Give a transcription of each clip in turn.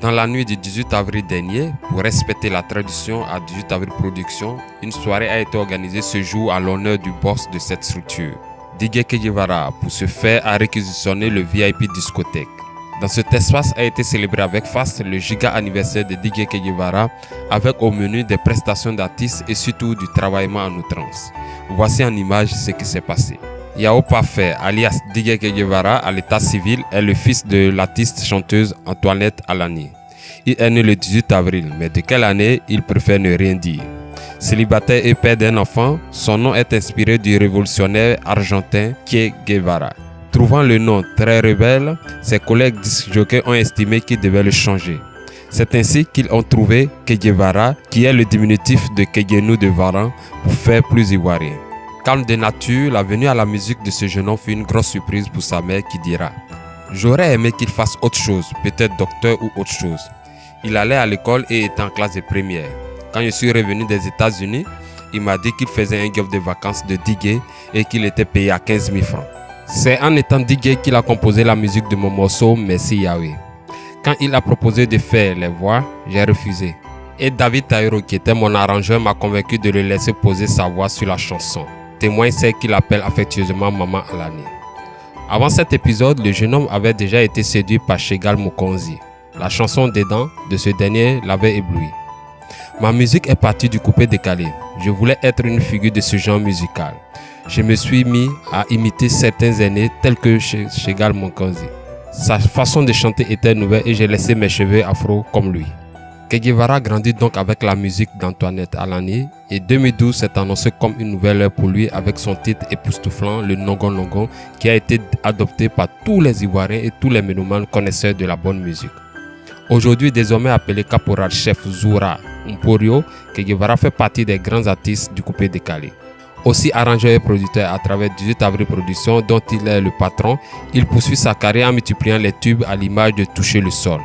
Dans la nuit du 18 avril dernier, pour respecter la tradition à 18 avril Production, une soirée a été organisée ce jour à l'honneur du boss de cette structure, Didier Che Guevara. Pour ce faire, a réquisitionné le VIP discothèque. Dans cet espace a été célébré avec faste le giga anniversaire de Didier Che Guevara, avec au menu des prestations d'artistes et surtout du travaillement en outrance. Voici en image ce qui s'est passé. Yao Parfait, alias Didier Che Guevara, à l'état civil, est le fils de l'artiste chanteuse Antoinette Alani. Il est né le 18 avril, mais de quelle année, il préfère ne rien dire. Célibataire et père d'un enfant, son nom est inspiré du révolutionnaire argentin Che Guevara. Trouvant le nom très rebelle, ses collègues disc-jockeys ont estimé qu'il devait le changer. C'est ainsi qu'ils ont trouvé Che Guevara, qui est le diminutif de Kegenu de Varan, pour faire plus ivoirien. Calme de nature, la venue à la musique de ce jeune homme fut une grosse surprise pour sa mère qui dira « J'aurais aimé qu'il fasse autre chose, peut-être docteur ou autre chose. » Il allait à l'école et était en classe de première. Quand je suis revenu des États-Unis, il m'a dit qu'il faisait un job de vacances de Digue et qu'il était payé à 15 000 francs. C'est en étant Digue qu'il a composé la musique de mon morceau Merci Yahweh. Quand il a proposé de faire les voix, j'ai refusé. Et David Taïro, qui était mon arrangeur, m'a convaincu de le laisser poser sa voix sur la chanson. Témoin celle qu'il appelle affectueusement Maman Alani. Avant cet épisode, le jeune homme avait déjà été séduit par Shegal Mokonzi. La chanson Dedans de ce dernier l'avait ébloui. Ma musique est partie du coupé décalé. Je voulais être une figure de ce genre musical. Je me suis mis à imiter certains aînés tels que Shegal Mokonzi. Sa façon de chanter était nouvelle et j'ai laissé mes cheveux afro comme lui. Che Guevara grandit donc avec la musique d'Antoinette Alani et 2012 s'est annoncé comme une nouvelle ère pour lui avec son titre époustouflant, le Nongon Nongon, qui a été adopté par tous les Ivoiriens et tous les mélomanes connaisseurs de la bonne musique. Aujourd'hui désormais appelé caporal chef Zoura Mporio, Che Guevara fait partie des grands artistes du coupé décalé. Aussi arrangeur et producteur à travers 18 avril Production dont il est le patron, il poursuit sa carrière en multipliant les tubes à l'image de Toucher le sol.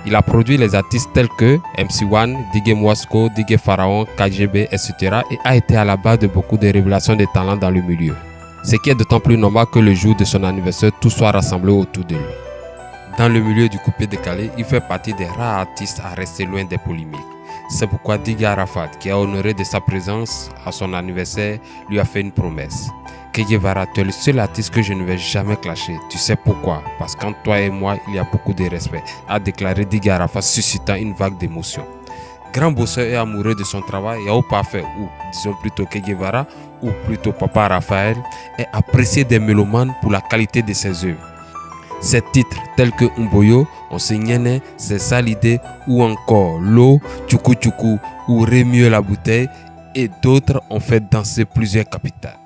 Il a produit les artistes tels que MC1, Digue Mouasko, Digue Pharaon, KGB, etc. et a été à la base de beaucoup de révélations de talents dans le milieu. Ce qui est d'autant plus normal que le jour de son anniversaire, tout soit rassemblé autour de lui. Dans le milieu du coupé décalé, il fait partie des rares artistes à rester loin des polémiques. C'est pourquoi Digue Arafat, qui a honoré de sa présence à son anniversaire, lui a fait une promesse. Che Guevara, tu es le seul artiste que je ne vais jamais clasher. Tu sais pourquoi? Parce qu'entre toi et moi, il y a beaucoup de respect, a déclaré Digue Arafat, suscitant une vague d'émotion. Grand bosseur et amoureux de son travail, Yao Parfait, ou disons plutôt Che Guevara, ou plutôt Papa Raphaël, est apprécié des mélomanes pour la qualité de ses œuvres. Ses titres tels que Mboyo, On se Nyene, C'est ça l'idée, ou encore L'eau, Tchoukou Tchoukou, ou Rémieux la bouteille, et d'autres ont fait danser plusieurs capitales.